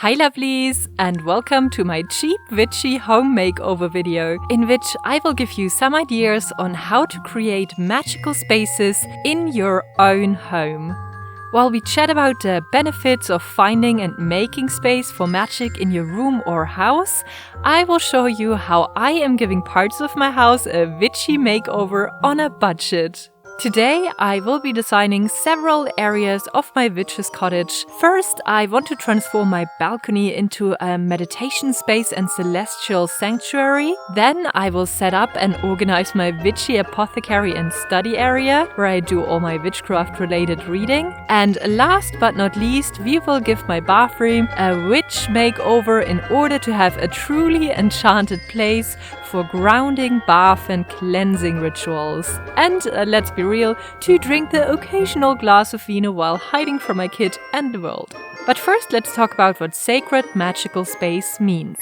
Hi lovelies, and welcome to my cheap witchy home makeover video, in which I will give you some ideas on how to create magical spaces in your own home. While we chat about the benefits of finding and making space for magic in your room or house, I will show you how I am giving parts of my house a witchy makeover on a budget. Today I will be designing several areas of my witch's cottage. First, I want to transform my balcony into a meditation space and celestial sanctuary. Then I will set up and organize my witchy apothecary and study area, where I do all my witchcraft-related reading. And last but not least, we will give my bathroom a witch makeover in order to have a truly enchanted place for grounding, bath and cleansing rituals. And let's be real, to drink the occasional glass of vino while hiding from my kid and the world. But first, let's talk about what sacred magical space means.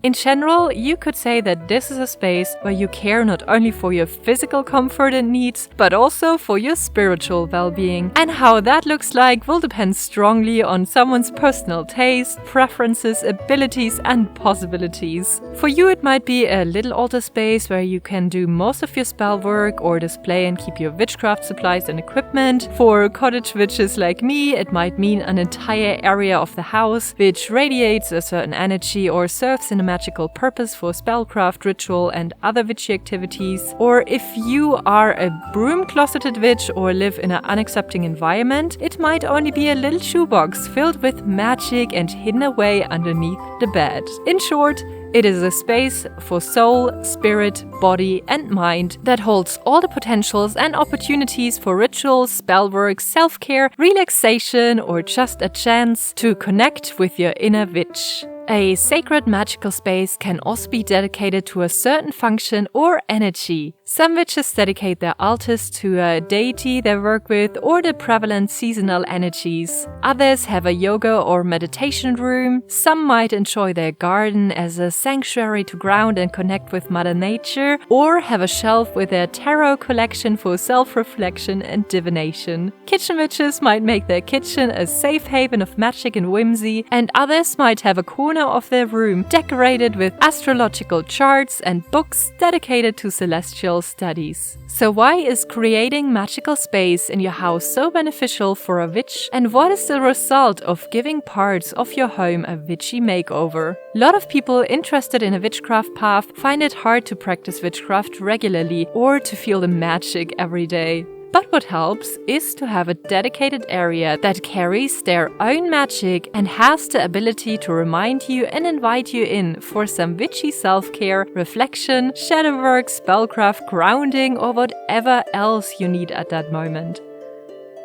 In general, you could say that this is a space where you care not only for your physical comfort and needs, but also for your spiritual well-being. And how that looks like will depend strongly on someone's personal taste, preferences, abilities, and possibilities. For you, it might be a little altar space where you can do most of your spell work or display and keep your witchcraft supplies and equipment. For cottage witches like me, it might mean an entire area of the house which radiates a certain energy or serves in a magical purpose for spellcraft, ritual, and other witchy activities. Or if you are a broom-closeted witch or live in an unaccepting environment, it might only be a little shoebox filled with magic and hidden away underneath the bed. In short, it is a space for soul, spirit, body, and mind that holds all the potentials and opportunities for rituals, spellwork, self-care, relaxation, or just a chance to connect with your inner witch. A sacred magical space can also be dedicated to a certain function or energy. Some witches dedicate their altars to a deity they work with or the prevalent seasonal energies. Others have a yoga or meditation room. Some might enjoy their garden as a sanctuary to ground and connect with Mother Nature, or have a shelf with their tarot collection for self-reflection and divination. Kitchen witches might make their kitchen a safe haven of magic and whimsy, and others might have a corner of their room decorated with astrological charts and books dedicated to celestial studies. So why is creating magical space in your house so beneficial for a witch, and what is the result of giving parts of your home a witchy makeover? A lot of people interested in a witchcraft path find it hard to practice witchcraft regularly or to feel the magic every day. But what helps is to have a dedicated area that carries their own magic and has the ability to remind you and invite you in for some witchy self-care, reflection, shadow work, spellcraft, grounding, or whatever else you need at that moment.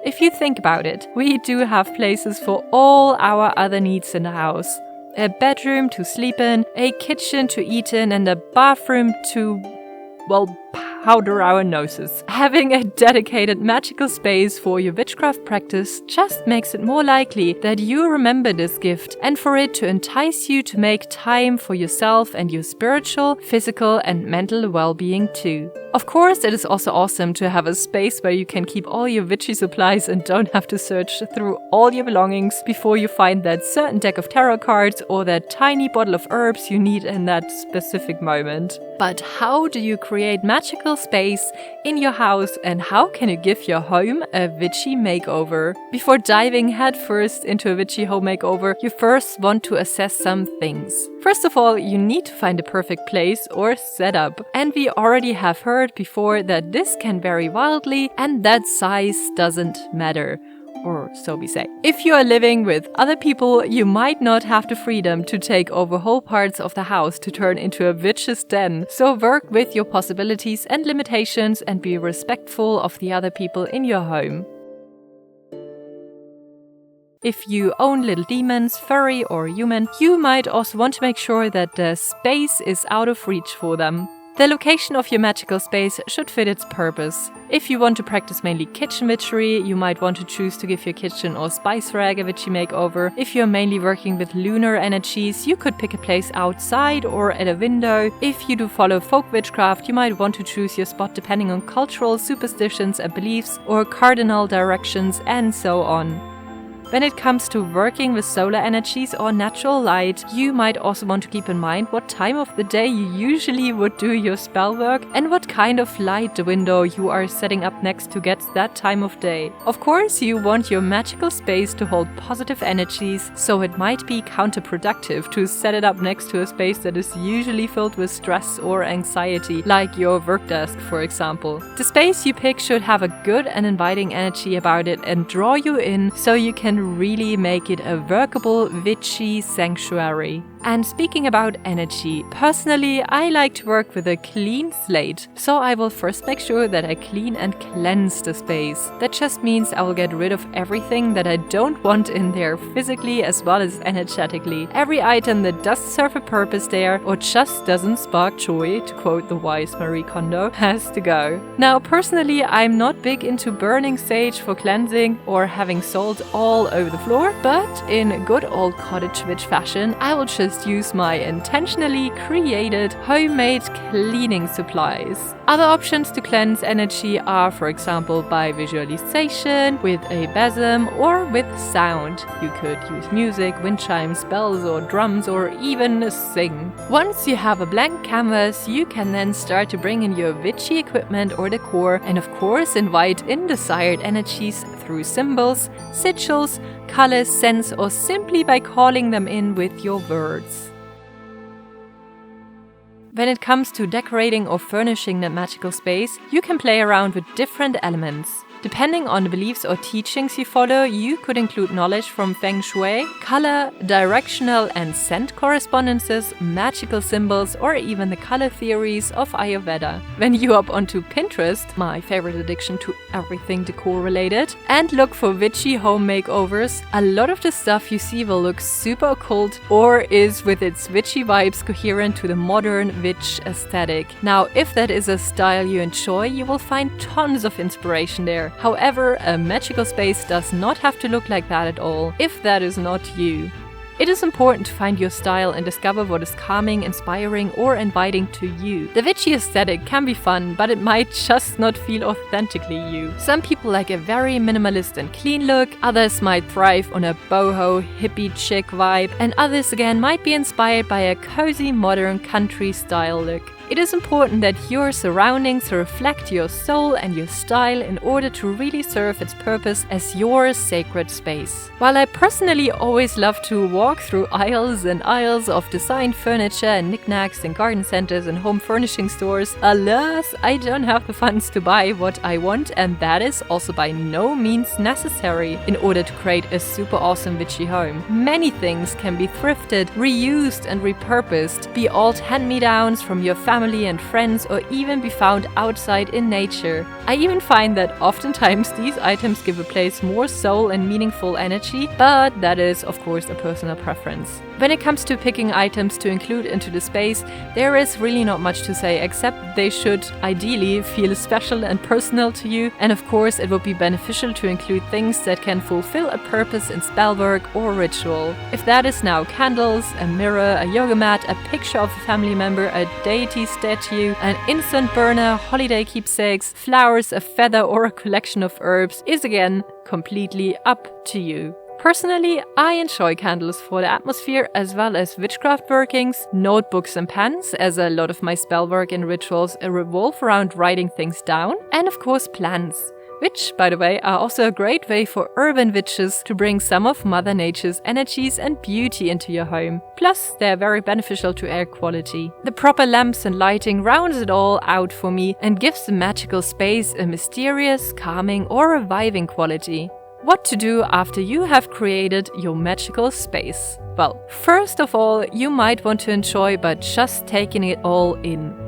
If you think about it, we do have places for all our other needs in the house. A bedroom to sleep in, a kitchen to eat in, and a bathroom to, well, powder our noses. Having a dedicated magical space for your witchcraft practice just makes it more likely that you remember this gift and for it to entice you to make time for yourself and your spiritual, physical, and mental well-being too. Of course, it is also awesome to have a space where you can keep all your witchy supplies and don't have to search through all your belongings before you find that certain deck of tarot cards or that tiny bottle of herbs you need in that specific moment. But how do you create magical space in your house, and how can you give your home a witchy makeover? Before diving headfirst into a witchy home makeover, you first want to assess some things. First of all, you need to find a perfect place or setup. And we already have heard before that this can vary wildly and that size doesn't matter. Or so we say. If you are living with other people, you might not have the freedom to take over whole parts of the house to turn into a witch's den. So work with your possibilities and limitations and be respectful of the other people in your home. If you own little demons, furry or human, you might also want to make sure that the space is out of reach for them. The location of your magical space should fit its purpose. If you want to practice mainly kitchen witchery, you might want to choose to give your kitchen or spice rack a witchy makeover. If you're mainly working with lunar energies, you could pick a place outside or at a window. If you do follow folk witchcraft, you might want to choose your spot depending on cultural superstitions and beliefs or cardinal directions and so on. When it comes to working with solar energies or natural light, you might also want to keep in mind what time of the day you usually would do your spell work and what kind of light window you are setting up next to get that time of day. Of course, you want your magical space to hold positive energies, so it might be counterproductive to set it up next to a space that is usually filled with stress or anxiety, like your work desk, for example. The space you pick should have a good and inviting energy about it and draw you in, so you can really make it a workable witchy sanctuary. And speaking about energy, personally I like to work with a clean slate, so I will first make sure that I clean and cleanse the space. That just means I will get rid of everything that I don't want in there physically as well as energetically. Every item that doesn't serve a purpose there or just doesn't spark joy, to quote the wise Marie Kondo, has to go. Now personally I'm not big into burning sage for cleansing or having salt all over the floor, but in good old cottage witch fashion I will just use my intentionally created homemade cleaning supplies. Other options to cleanse energy are, for example, by visualization, with a besom, or with sound. You could use music, wind chimes, bells or drums, or even sing. Once you have a blank canvas, you can then start to bring in your witchy equipment or decor and of course invite in desired energies through symbols, sigils, colors, scents, or simply by calling them in with your words. When it comes to decorating or furnishing that magical space, you can play around with different elements. Depending on the beliefs or teachings you follow, you could include knowledge from Feng Shui, color, directional and scent correspondences, magical symbols, or even the color theories of Ayurveda. When you hop onto Pinterest, my favorite addiction to everything decor related, and look for witchy home makeovers, a lot of the stuff you see will look super occult or is with its witchy vibes coherent to the modern witch aesthetic. Now, if that is a style you enjoy, you will find tons of inspiration there. However, a magical space does not have to look like that at all, if that is not you. It is important to find your style and discover what is calming, inspiring, or inviting to you. The witchy aesthetic can be fun, but it might just not feel authentically you. Some people like a very minimalist and clean look, others might thrive on a boho, hippie chic vibe, and others again might be inspired by a cozy, modern country style look. It is important that your surroundings reflect your soul and your style in order to really serve its purpose as your sacred space. While I personally always love to walk through aisles and aisles of designed furniture and knickknacks in garden centers and home furnishing stores, alas, I don't have the funds to buy what I want, and that is also by no means necessary in order to create a super awesome witchy home. Many things can be thrifted, reused and repurposed, be old hand-me-downs from your family and friends, or even be found outside in nature. I even find that oftentimes these items give a place more soul and meaningful energy, but that is of course a personal preference. When it comes to picking items to include into the space, there is really not much to say except they should ideally feel special and personal to you, and of course it would be beneficial to include things that can fulfill a purpose in spell work or ritual. If that is now candles, a mirror, a yoga mat, a picture of a family member, a deity statue, an incense burner, holiday keepsakes, flowers, a feather, or a collection of herbs is again completely up to you. Personally, I enjoy candles for the atmosphere as well as witchcraft workings, notebooks and pens, as a lot of my spell work and rituals revolve around writing things down, and of course plants. Which, by the way, are also a great way for urban witches to bring some of Mother Nature's energies and beauty into your home. Plus, they are very beneficial to air quality. The proper lamps and lighting rounds it all out for me and gives the magical space a mysterious, calming or reviving quality. What to do after you have created your magical space? Well, first of all, you might want to enjoy by just taking it all in.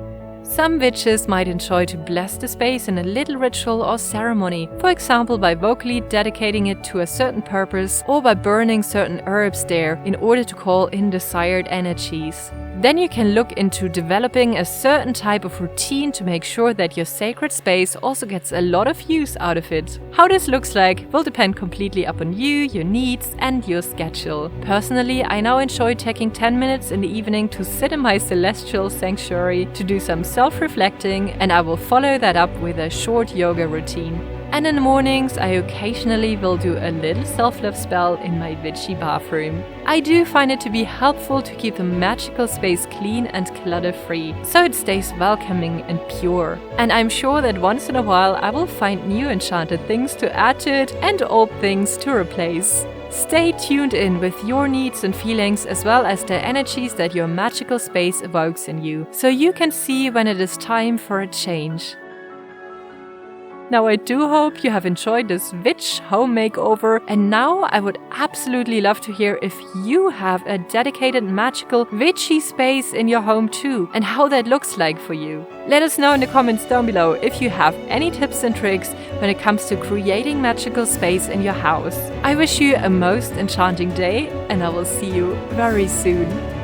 Some witches might enjoy to bless the space in a little ritual or ceremony, for example by vocally dedicating it to a certain purpose or by burning certain herbs there in order to call in desired energies. Then you can look into developing a certain type of routine to make sure that your sacred space also gets a lot of use out of it. How this looks like will depend completely upon you, your needs and your schedule. Personally, I now enjoy taking 10 minutes in the evening to sit in my celestial sanctuary to do some self-reflecting, and I will follow that up with a short yoga routine. and in the mornings I occasionally will do a little self-love spell in my witchy bathroom. I do find it to be helpful to keep the magical space clean and clutter-free, so it stays welcoming and pure. And I'm sure that once in a while I will find new enchanted things to add to it and old things to replace. Stay tuned in with your needs and feelings as well as the energies that your magical space evokes in you, so you can see when it is time for a change. Now I do hope you have enjoyed this witch home makeover, and now I would absolutely love to hear if you have a dedicated magical witchy space in your home too, and how that looks like for you. Let us know in the comments down below if you have any tips and tricks when it comes to creating magical space in your house. I wish you a most enchanting day, and I will see you very soon.